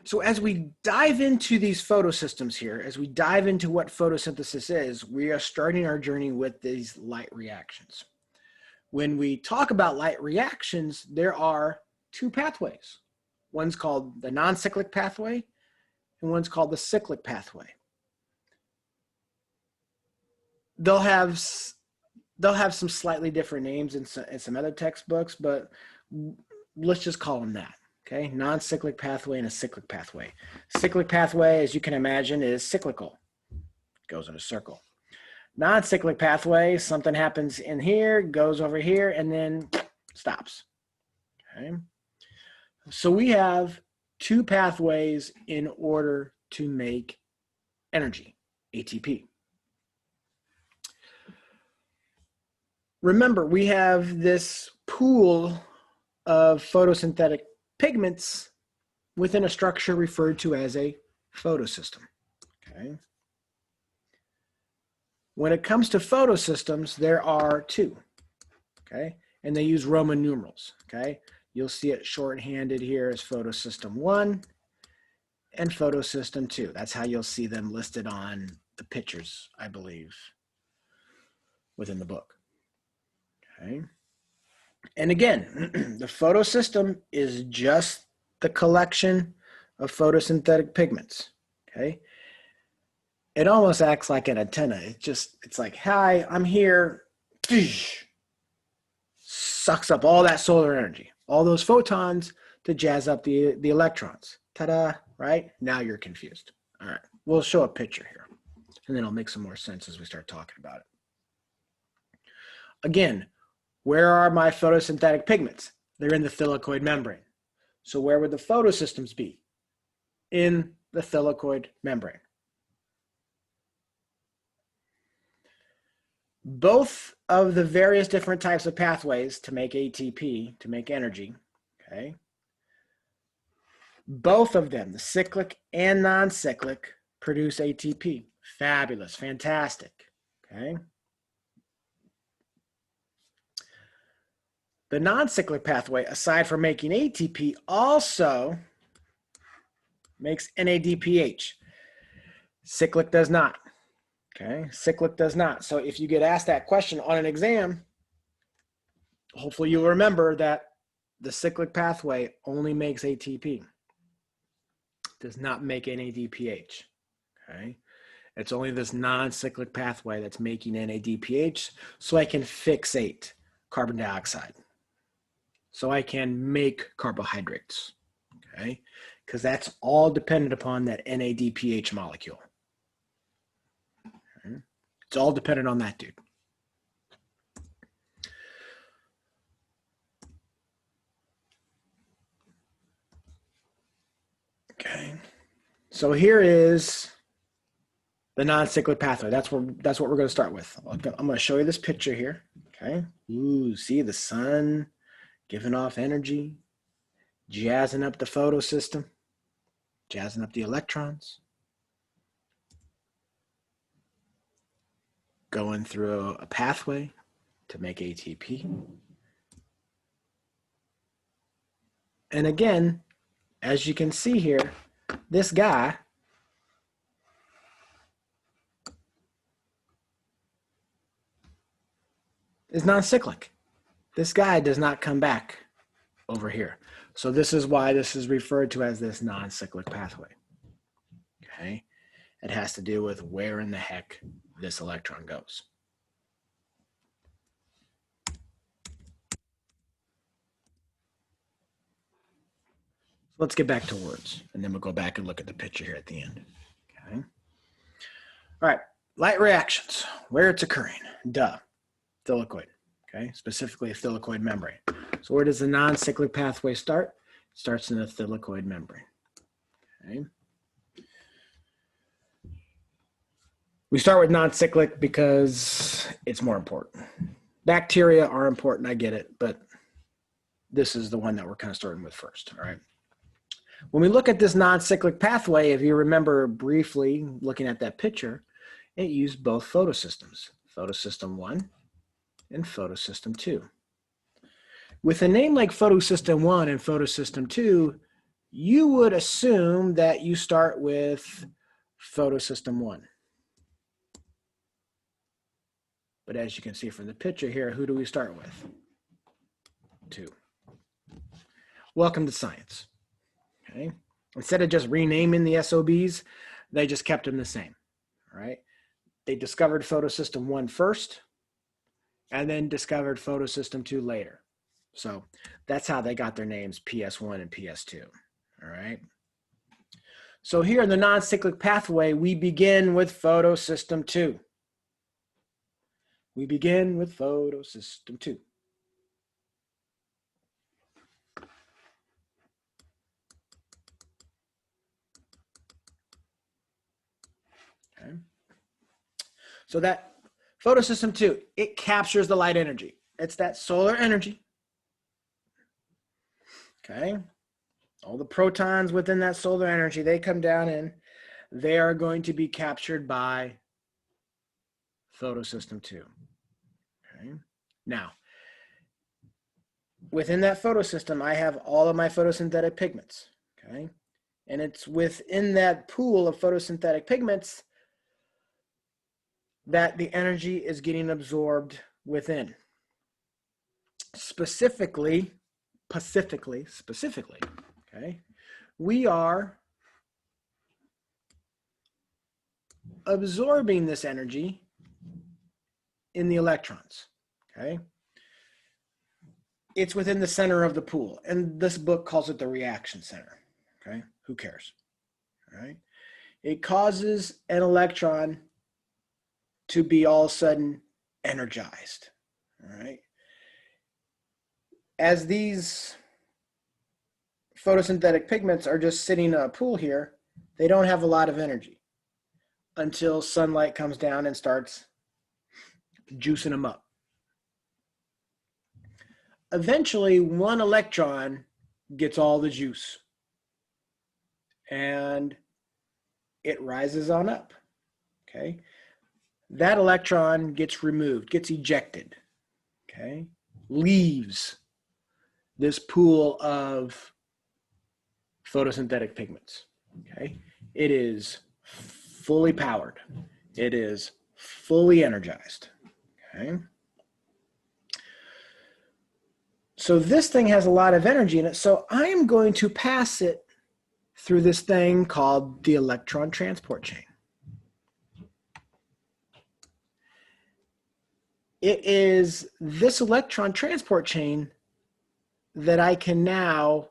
So as we dive into these photosystems here, as we dive into what photosynthesis is, we are starting our journey with these light reactions. When we talk about light reactions, there are two pathways. One's called the non-cyclic pathway, and one's called the cyclic pathway. They'll have some slightly different names in some other textbooks, but let's just call them that. Okay, non-cyclic pathway and a cyclic pathway. Cyclic pathway, as you can imagine, is cyclical. It goes in a circle. Non-cyclic pathway, something happens in here, goes over here, and then stops. Okay. So we have two pathways in order to make energy, ATP. Remember, we have this pool of photosynthetic pigments within a structure referred to as a photosystem. Okay. When it comes to photosystems, there are two, okay? And they use Roman numerals, okay? You'll see it shorthanded here as photosystem 1 and photosystem 2. That's how you'll see them listed on the pictures, I believe, within the book, okay? And again, the photosystem is just the collection of photosynthetic pigments, okay? It almost acts like an antenna. It's like, hi, I'm here. Sucks up all that solar energy, all those photons to jazz up the electrons. Ta-da, right? Now you're confused. All right, we'll show a picture here, and then it'll make some more sense as we start talking about it. Again, where are my photosynthetic pigments? They're in the thylakoid membrane. So where would the photosystems be? In the thylakoid membrane. Both of the various different types of pathways to make ATP, to make energy, okay? Both of them, the cyclic and non-cyclic, produce ATP. Fabulous, fantastic, okay? The non-cyclic pathway, aside from making ATP, also makes NADPH. Cyclic does not. Okay, cyclic does not. So if you get asked that question on an exam, hopefully you'll remember that the cyclic pathway only makes ATP. Does not make NADPH. Okay, it's only this non-cyclic pathway that's making NADPH, so I can fixate carbon dioxide. So I can make carbohydrates. Okay, because that's all dependent upon that NADPH molecule. It's all dependent on that dude. Okay. So here is the non-cyclic pathway. That's what we're going to start with. I'm going to show you this picture here. Okay. Ooh, see the sun giving off energy, jazzing up the photosystem, jazzing up the electrons. Going through a pathway to make ATP. And again, as you can see here, this guy is non-cyclic. This guy does not come back over here. So this is why this is referred to as this non-cyclic pathway. Okay. It has to do with where in the heck this electron goes. Let's get back to words, and then we'll go back and look at the picture here at the end. Okay. All right, light reactions, where it's occurring. Duh, thylakoid, okay? Specifically a thylakoid membrane. So where does the non-cyclic pathway start? It starts in the thylakoid membrane, okay? We start with non-cyclic because it's more important. Bacteria are important, I get it, but this is the one that we're kind of starting with first, all right? When we look at this non-cyclic pathway, if you remember briefly looking at that picture, it used both photosystems, photosystem 1 and photosystem 2. With a name like photosystem 1 and photosystem 2, you would assume that you start with photosystem 1. But as you can see from the picture here, who do we start with? 2. Welcome to science. Okay. Instead of just renaming the SOBs, they just kept them the same. All right. They discovered photosystem 1 first, and then discovered photosystem 2 later. So that's how they got their names, PS1 and PS2. All right. So here in the non-cyclic pathway, we begin with photosystem 2. We begin with photosystem 2. Okay. So that photosystem 2, it captures the light energy. It's that solar energy. Okay. All the protons within that solar energy, they come down and they are going to be captured by photosystem 2. Okay. Now, within that photosystem, I have all of my photosynthetic pigments. Okay. And it's within that pool of photosynthetic pigments that the energy is getting absorbed within. Specifically, okay, we are absorbing this energy in the electrons, okay? It's within the center of the pool, and this book calls it the reaction center, okay? Who cares, all right? It causes an electron to be all of a sudden energized, all right? As these photosynthetic pigments are just sitting in a pool here, they don't have a lot of energy until sunlight comes down and starts juicing them up. Eventually, one electron gets all the juice and it rises on up, okay? That electron gets removed, gets ejected, okay? Leaves this pool of photosynthetic pigments, okay? It is fully powered. It is fully energized, okay? So this thing has a lot of energy in it, so I am going to pass it through this thing called the electron transport chain. It is this electron transport chain that I can now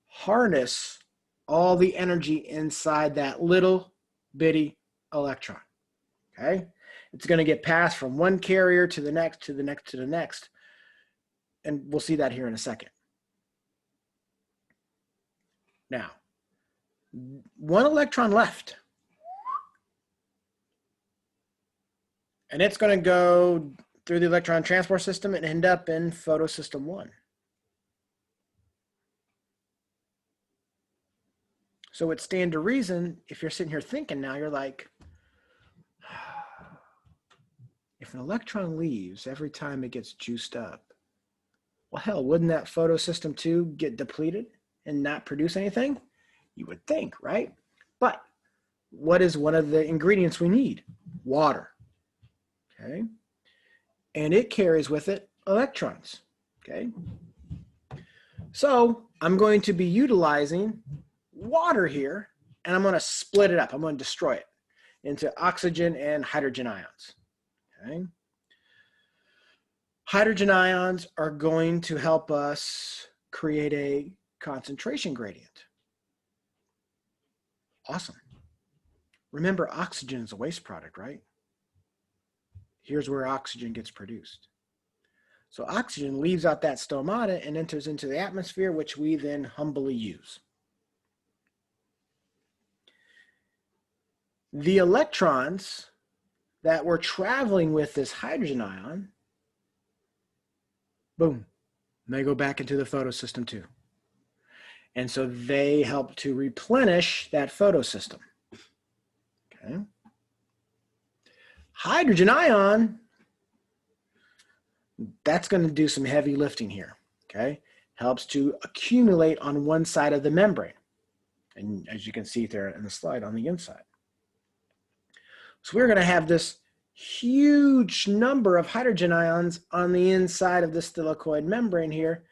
harness all the energy inside that little bitty electron, okay? It's going to get passed from one carrier to the next, to the next, to the next. And we'll see that here in a second. Now, one electron left. And it's going to go through the electron transport system and end up in photosystem 1. So it stands to reason, if you're sitting here thinking now, you're like, if an electron leaves every time it gets juiced up, well, hell, wouldn't that photosystem 2 get depleted and not produce anything? You would think, right? But what is one of the ingredients we need? Water, okay? And it carries with it electrons, okay? So I'm going to be utilizing water here, and I'm going to split it up. I'm going to destroy it into oxygen and hydrogen ions, okay? Hydrogen ions are going to help us create a concentration gradient. Awesome. Remember, oxygen is a waste product, right? Here's where oxygen gets produced. So oxygen leaves out that stomata and enters into the atmosphere, which we then humbly use. The electrons that were traveling with this hydrogen ion, boom, they go back into the photosystem 2. And so they help to replenish that photosystem. Okay. Hydrogen ion, that's going to do some heavy lifting here. Okay. Helps to accumulate on one side of the membrane. And as you can see there in the slide on the inside. So we're going to have this huge number of hydrogen ions on the inside of this thylakoid membrane here.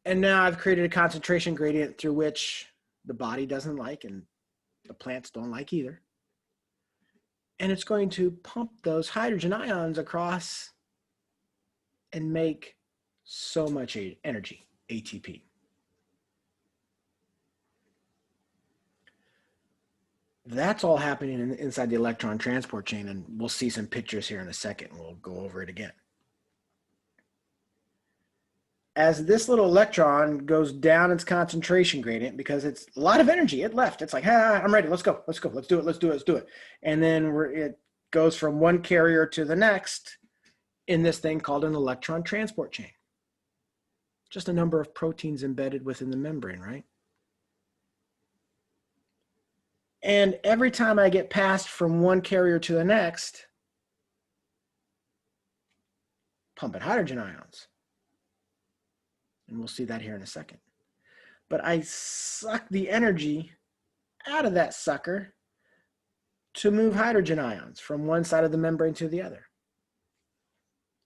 And now I've created a concentration gradient through which the body doesn't like and the plants don't like either. And it's going to pump those hydrogen ions across and make so much energy, ATP. That's all happening inside the electron transport chain, and we'll see some pictures here in a second. We'll go over it again. As this little electron goes down its concentration gradient, because it's a lot of energy, it left. It's like, ah, I'm ready, let's go, let's go, let's do it, let's do it, let's do it. And then it goes from one carrier to the next in this thing called an electron transport chain. Just a number of proteins embedded within the membrane, right? And every time I get passed from one carrier to the next, pumping hydrogen ions. And we'll see that here in a second. But I suck the energy out of that sucker to move hydrogen ions from one side of the membrane to the other,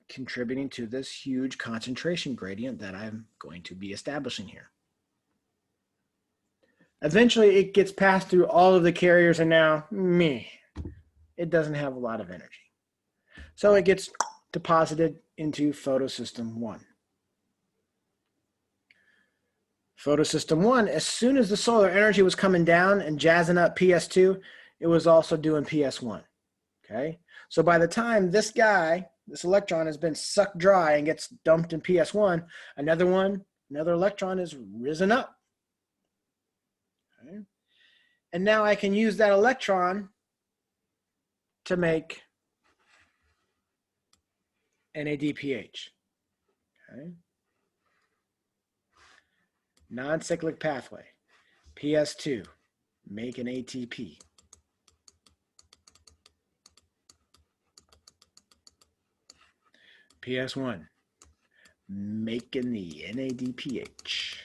contributing to this huge concentration gradient that I'm going to be establishing here. Eventually, it gets passed through all of the carriers, and now, it doesn't have a lot of energy. So it gets deposited into photosystem 1. Photosystem 1, as soon as the solar energy was coming down and jazzing up PS2, it was also doing PS1, okay? So by the time this electron has been sucked dry and gets dumped in PS1, another electron is risen up. Okay. And now I can use that electron to make NADPH. Okay. Non-cyclic pathway. PS2, make an ATP. PS1, making the NADPH.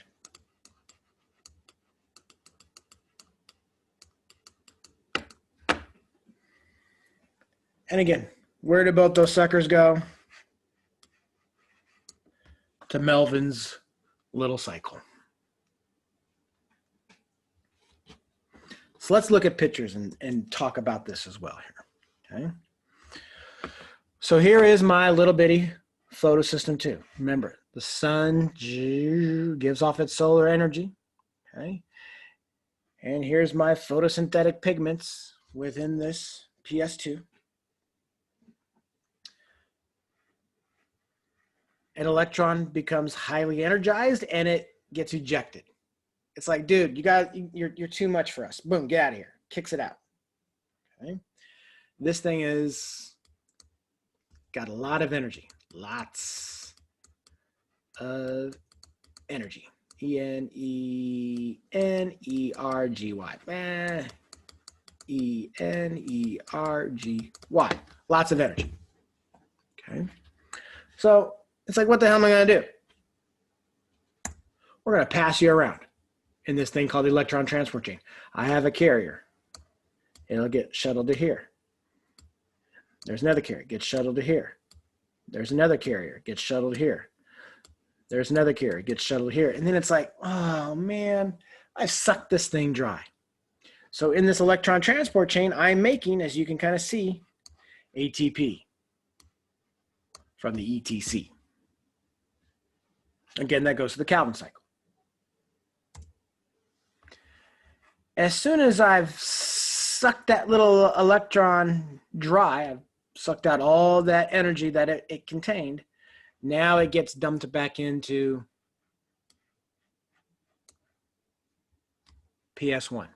And again, where did both those suckers go? To Melvin's little cycle. So let's look at pictures and talk about this as well here, okay? So here is my little bitty photosystem 2. Remember, the sun gives off its solar energy, okay? And here's my photosynthetic pigments within this PS2. An electron becomes highly energized and it gets ejected. It's like, dude, you're too much for us. Boom, get out of here. Kicks it out. Okay. This thing is got a lot of energy. Lots of energy. E-N-E-N-E-R-G-Y. E-N-E-R-G-Y. Lots of energy. Okay. So it's like, what the hell am I going to do? We're going to pass you around in this thing called the electron transport chain. I have a carrier. It'll get shuttled to here. There's another carrier, gets shuttled to here. There's another carrier, gets shuttled here. There's another carrier, gets shuttled here. And then it's like, oh man, I've sucked this thing dry. So in this electron transport chain, I'm making, as you can kind of see, ATP from the ETC. Again, that goes to the Calvin cycle. As soon as I've sucked that little electron dry, I've sucked out all that energy that it contained, now it gets dumped back into PS1.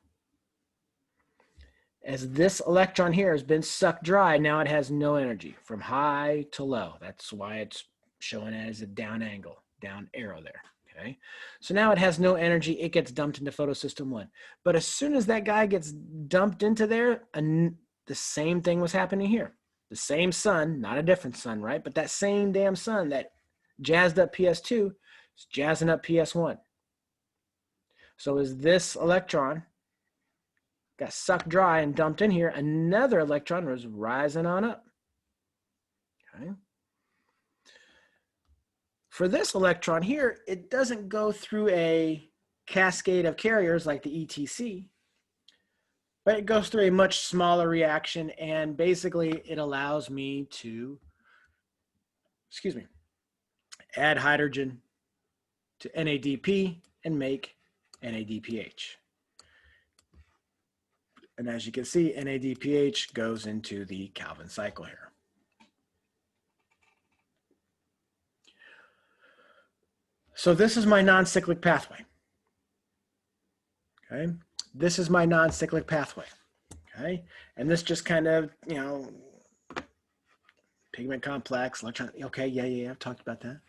As this electron here has been sucked dry, now it has no energy from high to low. That's why it's showing it as a down angle, down arrow there. Okay, so now it has no energy. It gets dumped into photosystem 1. But as soon as that guy gets dumped into there, the same thing was happening here. The same sun, not a different sun, right? But that same damn sun that jazzed up PS2 is jazzing up PS1. So as this electron got sucked dry and dumped in here, another electron was rising on up. Okay. For this electron here, it doesn't go through a cascade of carriers like the ETC, but it goes through a much smaller reaction, and basically it allows me to, add hydrogen to NADP and make NADPH. And as you can see, NADPH goes into the Calvin cycle here. So this is my non-cyclic pathway. Okay, this is my non-cyclic pathway. Okay, and this just kind of, you know, pigment complex, electron. Okay, yeah, I've talked about that.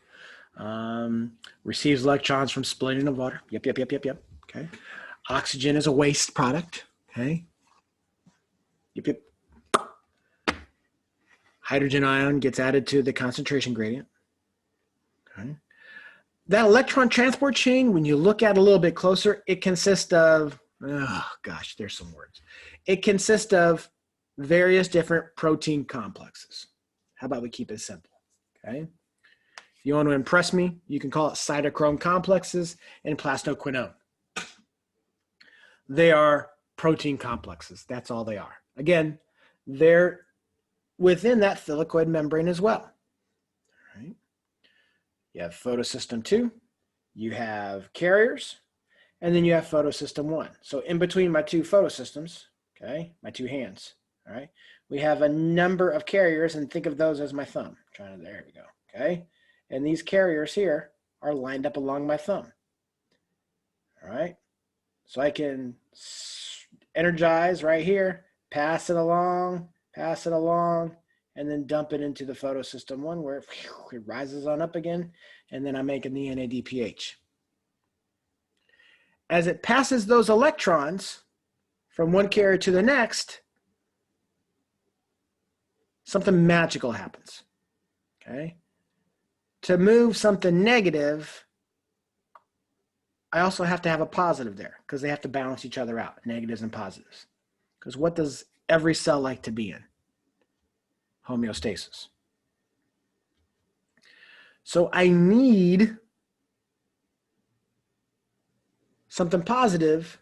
Receives electrons from splitting of water. Yep. Okay, oxygen is a waste product. Okay. Yep. Hydrogen ion gets added to the concentration gradient. Okay. That electron transport chain, when you look at it a little bit closer, it consists of, oh gosh, there's some words. It consists of various different protein complexes. How about we keep it simple, okay? If you want to impress me, you can call it cytochrome complexes and plastoquinone. They are protein complexes. That's all they are. Again, they're within that thylakoid membrane as well. All right. You have photosystem 2, you have carriers, and then you have photosystem 1. So in between my two photosystems, okay, my two hands, all right, we have a number of carriers, and think of those as my thumb. There we go, okay? And these carriers here are lined up along my thumb, all right? So I can energize right here, pass it along, and then dump it into the photosystem 1 where it rises on up again, and then I'm making the NADPH. As it passes those electrons from one carrier to the next, something magical happens, okay? To move something negative, I also have to have a positive there because they have to balance each other out, negatives and positives. Because what does every cell like to be in? Homeostasis. So I need something positive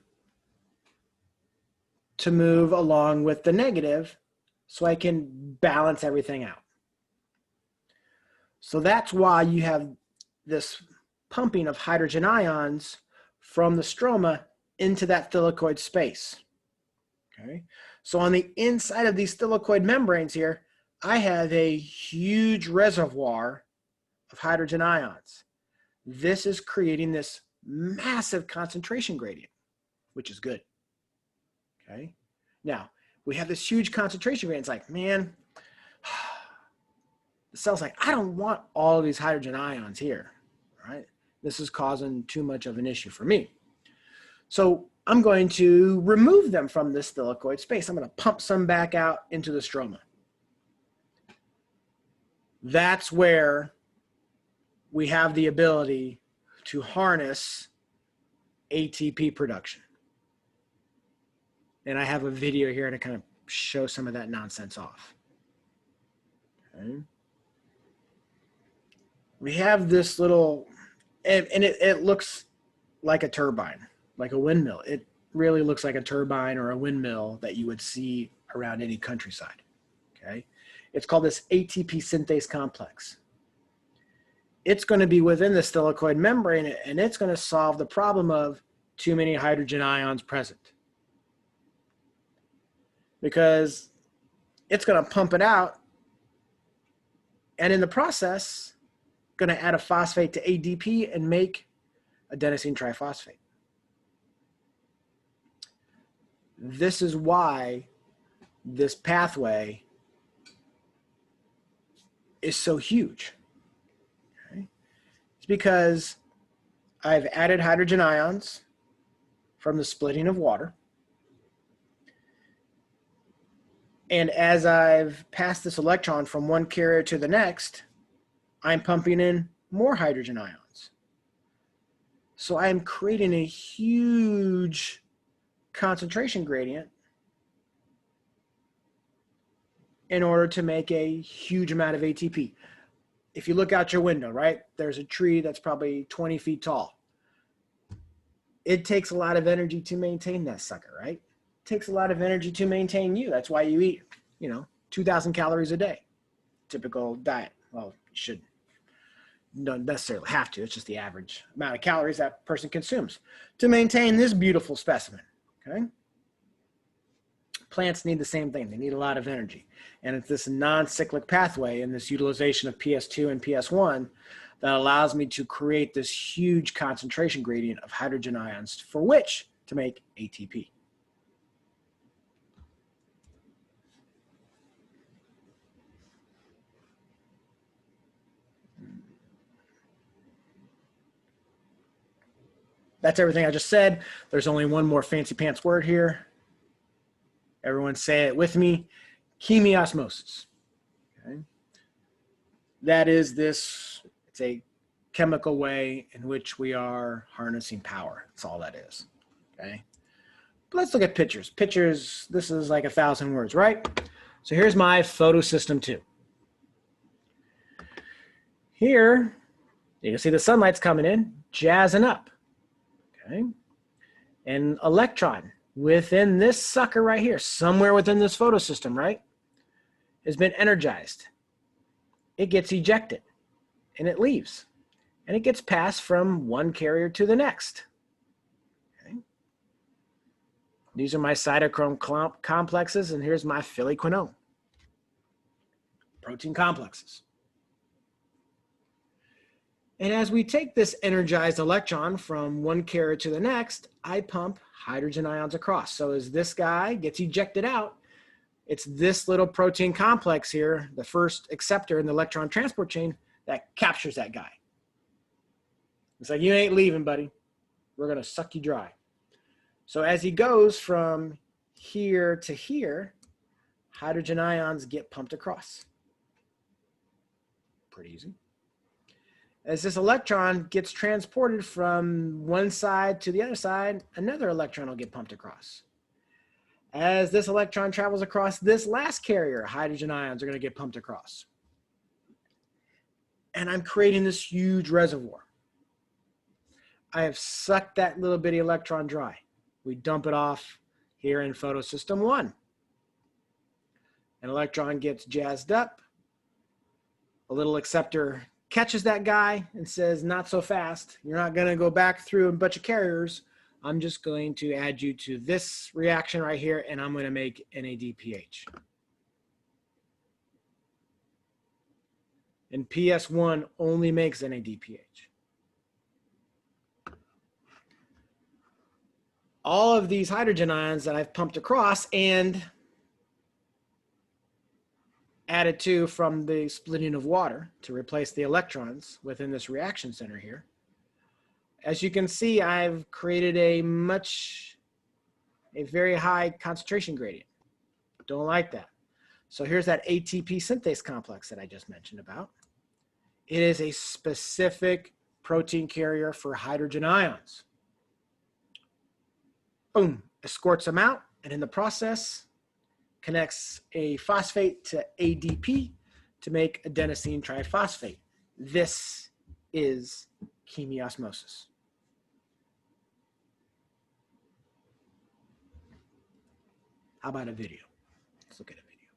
to move along with the negative so I can balance everything out. So that's why you have this pumping of hydrogen ions from the stroma into that thylakoid space. Okay? So on the inside of these thylakoid membranes here, I have a huge reservoir of hydrogen ions. This is creating this massive concentration gradient, which is good. Okay. Now, we have this huge concentration gradient. It's like, man, the cell's like, I don't want all of these hydrogen ions here, right? This is causing too much of an issue for me. So I'm going to remove them from this thylakoid space. I'm going to pump some back out into the stroma. That's where we have the ability to harness ATP production. And I have a video here to kind of show some of that nonsense off. Okay. We have this little, and it looks like a turbine, like a windmill. It really looks like a turbine or a windmill that you would see around any countryside. Okay. It's called this ATP synthase complex. It's going to be within the thylakoid membrane, and it's going to solve the problem of too many hydrogen ions present. Because it's going to pump it out, and in the process, going to add a phosphate to ADP and make adenosine triphosphate. This is why this pathway is so huge. Okay? It's because I've added hydrogen ions from the splitting of water. And as I've passed this electron from one carrier to the next, I'm pumping in more hydrogen ions. So I am creating a huge concentration gradient in order to make a huge amount of ATP. If you look out your window, right, there's a tree that's probably 20 feet tall. It takes a lot of energy to maintain that sucker, right? It takes a lot of energy to maintain you. That's why you eat, 2,000 calories a day. Typical diet. Well, you don't necessarily have to. It's just the average amount of calories that person consumes to maintain this beautiful specimen, okay? Plants need the same thing. They need a lot of energy. And it's this non-cyclic pathway and this utilization of PS2 and PS1 that allows me to create this huge concentration gradient of hydrogen ions for which to make ATP. That's everything I just said. There's only one more fancy pants word here. Everyone say it with me. Chemiosmosis. Okay. That is this, it's a chemical way in which we are harnessing power. That's all that is. Okay. But let's look at pictures. Pictures, this is like 1,000 words, right? So here's my photosystem 2. Here, you can see the sunlight's coming in, jazzing up. Okay. An electron within this sucker right here, somewhere within this photosystem, right, has been energized. It gets ejected and it leaves. And it gets passed from one carrier to the next. Okay. These are my cytochrome complexes, and here's my phylloquinone. Protein complexes. And as we take this energized electron from one carrier to the next, I pump hydrogen ions across. So as this guy gets ejected out, it's this little protein complex here, the first acceptor in the electron transport chain, that captures that guy. It's like, you ain't leaving, buddy. We're going to suck you dry. So as he goes from here to here, hydrogen ions get pumped across. Pretty easy. As this electron gets transported from one side to the other side, another electron will get pumped across. As this electron travels across this last carrier, hydrogen ions are going to get pumped across. And I'm creating this huge reservoir. I have sucked that little bitty electron dry. We dump it off here in photosystem 1. An electron gets jazzed up. A little acceptor catches that guy and says, not so fast. You're not going to go back through a bunch of carriers. I'm just going to add you to this reaction right here, and I'm going to make NADPH. And PS1 only makes NADPH. All of these hydrogen ions that I've pumped across and added to from the splitting of water to replace the electrons within this reaction center here. As you can see, I've created a very high concentration gradient. Don't like that. So here's that ATP synthase complex that I just mentioned about. It is a specific protein carrier for hydrogen ions. Boom, escorts them out, and in the process, connects a phosphate to ADP to make adenosine triphosphate. This is chemiosmosis. How about a video? Let's look at a video.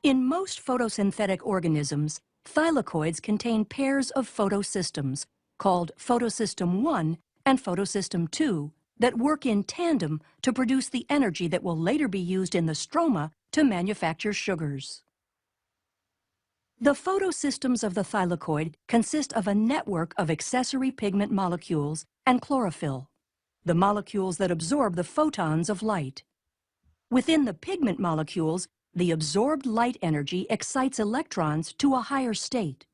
In most photosynthetic organisms, thylakoids contain pairs of photosystems called photosystem 1 and photosystem 2 that work in tandem to produce the energy that will later be used in the stroma to manufacture sugars. The photosystems of the thylakoid consist of a network of accessory pigment molecules and chlorophyll, the molecules that absorb the photons of light. Within the pigment molecules, the absorbed light energy excites electrons to a higher state.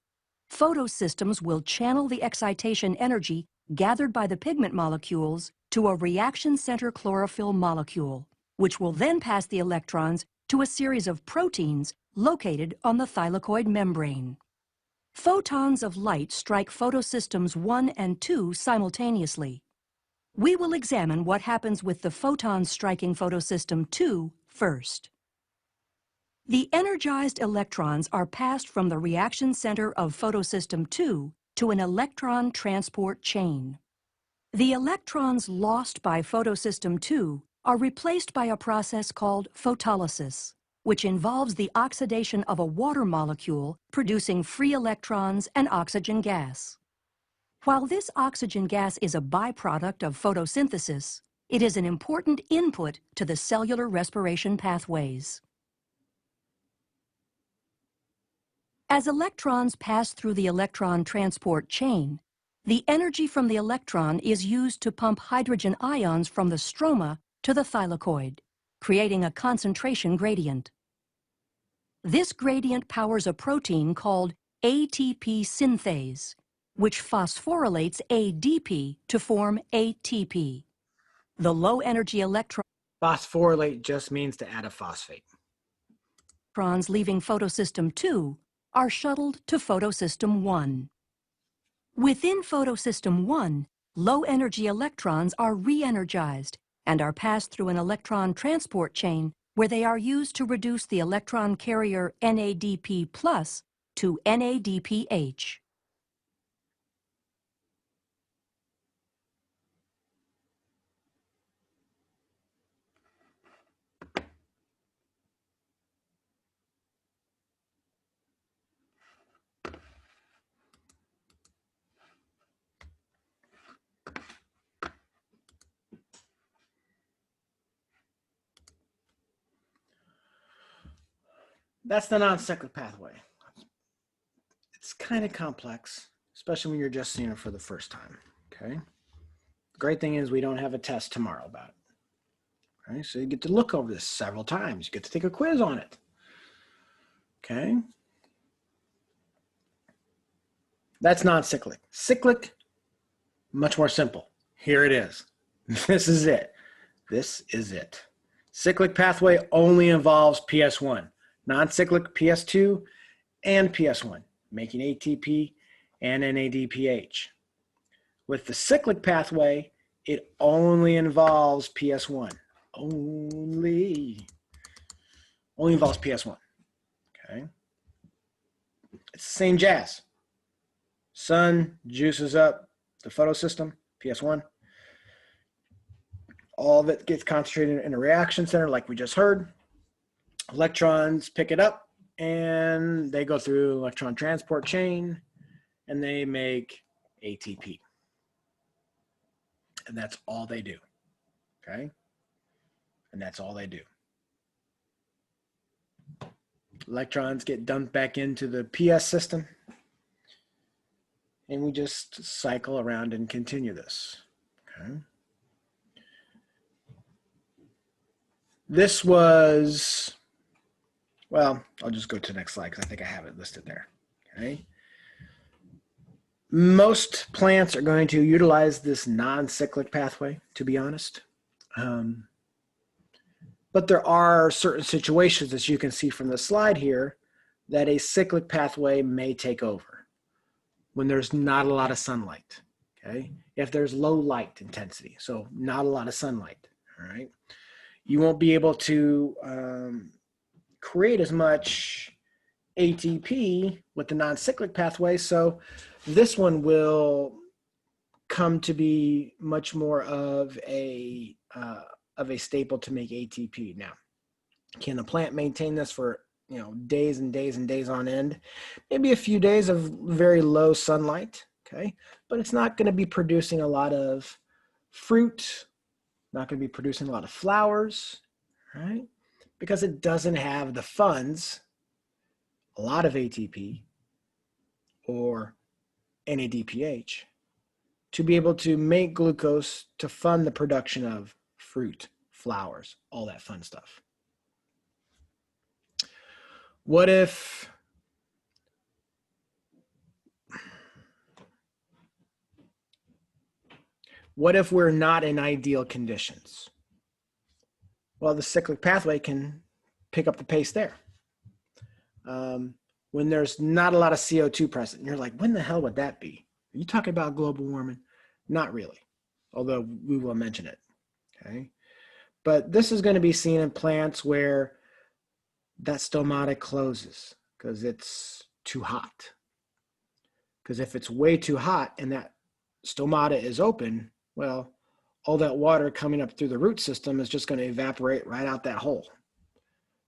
Photosystems will channel the excitation energy gathered by the pigment molecules to a reaction center chlorophyll molecule, which will then pass the electrons to a series of proteins located on the thylakoid membrane. Photons of light strike photosystems 1 and 2 simultaneously. We will examine what happens with the photons striking photosystem 2 first. The energized electrons are passed from the reaction center of photosystem 2 to an electron transport chain. The electrons lost by photosystem 2 are replaced by a process called photolysis, which involves the oxidation of a water molecule producing free electrons and oxygen gas. While this oxygen gas is a byproduct of photosynthesis, it is an important input to the cellular respiration pathways. As electrons pass through the electron transport chain, the energy from the electron is used to pump hydrogen ions from the stroma to the thylakoid, creating a concentration gradient. This gradient powers a protein called ATP synthase, which phosphorylates ADP to form ATP. The low-energy Phosphorylate just means to add a phosphate. electrons leaving photosystem 2 are shuttled to photosystem 1. Within photosystem 1, low-energy electrons are re-energized and are passed through an electron transport chain where they are used to reduce the electron carrier NADP+ to NADPH. That's the non-cyclic pathway. It's kind of complex, especially when you're just seeing it for the first time, okay? The great thing is we don't have a test tomorrow about it. Okay, so you get to look over this several times. You get to take a quiz on it. Okay. That's non-cyclic. Cyclic, much more simple. Here it is. This is it. This is it. Cyclic pathway only involves PS1. Non-cyclic PS2 and PS1, making ATP and NADPH. With the cyclic pathway, it only involves PS1. Only involves PS1. Okay. It's the same jazz. Sun juices up the photosystem, PS1. All of it gets concentrated in a reaction center like we just heard. Electrons pick it up and they go through electron transport chain and they make ATP. And that's all they do. Okay? And that's all they do. Electrons get dumped back into the PS system. And we just cycle around and continue this. Okay? This was, well, I'll just go to the next slide because I think I have it listed there. Okay? Most plants are going to utilize this non-cyclic pathway, to be honest. But there are certain situations, as you can see from the slide here, that a cyclic pathway may take over when there's not a lot of sunlight, okay? If there's low light intensity, so not a lot of sunlight, all right? You won't be able to create as much ATP with the non-cyclic pathway, so this one will come to be much more of a staple to make ATP. Now, can the plant maintain this for days and days and days on end? Maybe a few days of very low sunlight, okay? But it's not going to be producing a lot of fruit, not going to be producing a lot of flowers, right? Because it doesn't have the funds, a lot of ATP or NADPH, to be able to make glucose to fund the production of fruit, flowers, all that fun stuff. What if we're not in ideal conditions? Well, the cyclic pathway can pick up the pace there. when there's not a lot of CO2 present. And you're like, when the hell would that be? Are you talking about global warming? Not really, although we will mention it, okay? But this is going to be seen in plants where that stomata closes because it's too hot. Because if it's way too hot and that stomata is open, well, all that water coming up through the root system is just going to evaporate right out that hole.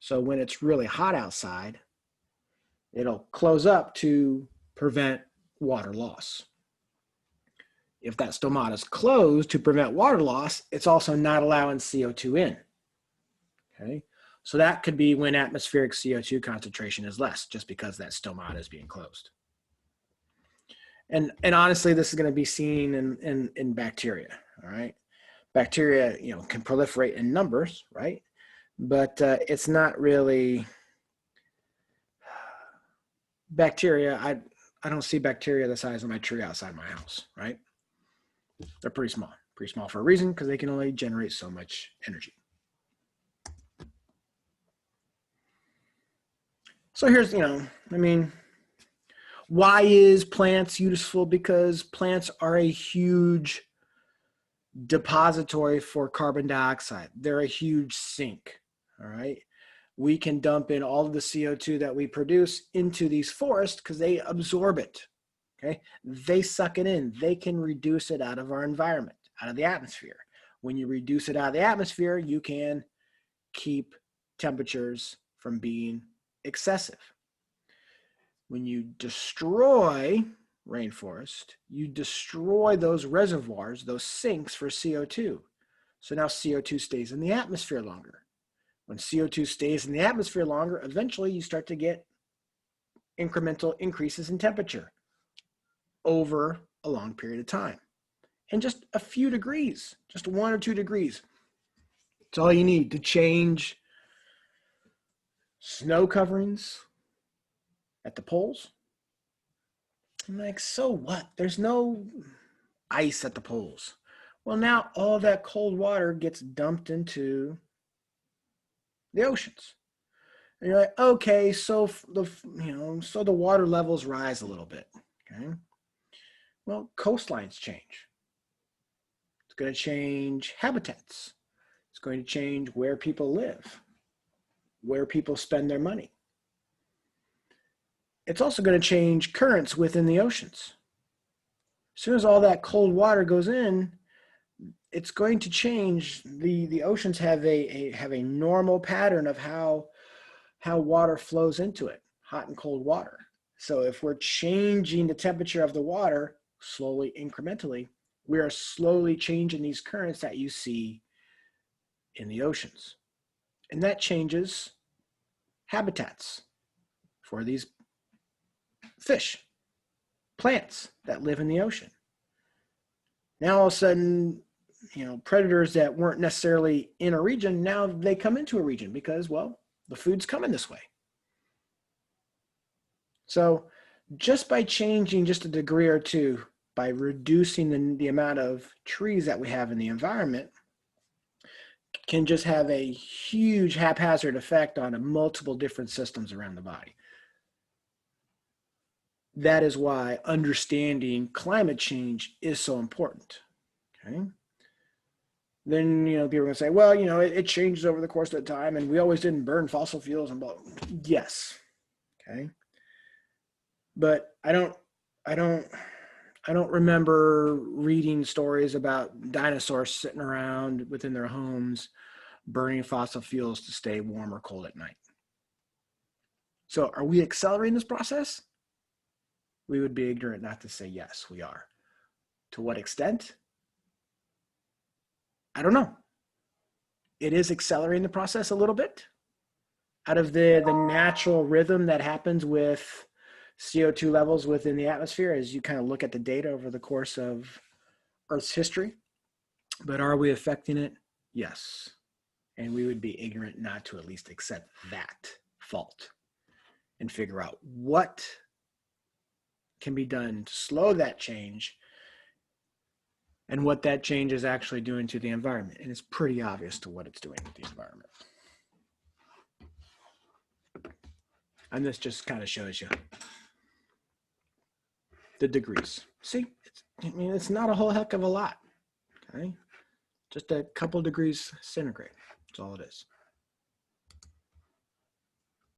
So when it's really hot outside, it'll close up to prevent water loss. If that stomata is closed to prevent water loss, it's also not allowing CO2 in. Okay, so that could be when atmospheric CO2 concentration is less, just because that stomata is being closed. And honestly, this is going to be seen in bacteria. All right, bacteria, can proliferate in numbers, right? But it's not really bacteria. I don't see bacteria the size of my tree outside my house, right? They're pretty small for a reason, because they can only generate so much energy. So here's, why is plants useful? Because plants are a huge depository for carbon dioxide. They're a huge sink, all right? We can dump in all of the CO2 that we produce into these forests because they absorb it, okay? They suck it in. They can reduce it out of our environment, out of the atmosphere. When you reduce it out of the atmosphere, you can keep temperatures from being excessive. When you destroy rainforest, you destroy those reservoirs, those sinks for CO2. So now CO2 stays in the atmosphere longer. When CO2 stays in the atmosphere longer, eventually you start to get incremental increases in temperature over a long period of time. And just a few degrees, just 1 or 2 degrees. It's all you need to change snow coverings at the poles. I'm like, so what? There's no ice at the poles. Well, now all that cold water gets dumped into the oceans. And you're like, okay, so the water levels rise a little bit. Okay. Well, coastlines change. It's going to change habitats. It's going to change where people live, where people spend their money. It's also going to change currents within the oceans. As soon as all that cold water goes in, it's going to change. The oceans have a normal pattern of how water flows into it, hot and cold water. So if we're changing the temperature of the water slowly, incrementally, we are slowly changing these currents that you see in the oceans. And that changes habitats for these fish, plants that live in the ocean. Now all of a sudden, predators that weren't necessarily in a region, now they come into a region because, well, the food's coming this way. So just by changing just a degree or two, by reducing the amount of trees that we have in the environment, can just have a huge haphazard effect on multiple different systems around the body. That is why understanding climate change is so important. Okay. Then, people are going to say, well, it changes over the course of time and we always didn't burn fossil fuels and blah. Yes. Okay. But I don't remember reading stories about dinosaurs sitting around within their homes burning fossil fuels to stay warm or cold at night. So are we accelerating this process? We would be ignorant not to say yes, we are. To what extent? I don't know. It is accelerating the process a little bit out of the natural rhythm that happens with CO2 levels within the atmosphere as you kind of look at the data over the course of Earth's history. But are we affecting it? Yes. And we would be ignorant not to at least accept that fault and figure out what can be done to slow that change and what that change is actually doing to the environment. And it's pretty obvious to what it's doing with the environment. And this just kind of shows you the degrees. See, it's not a whole heck of a lot, okay? Just a couple degrees centigrade, that's all it is.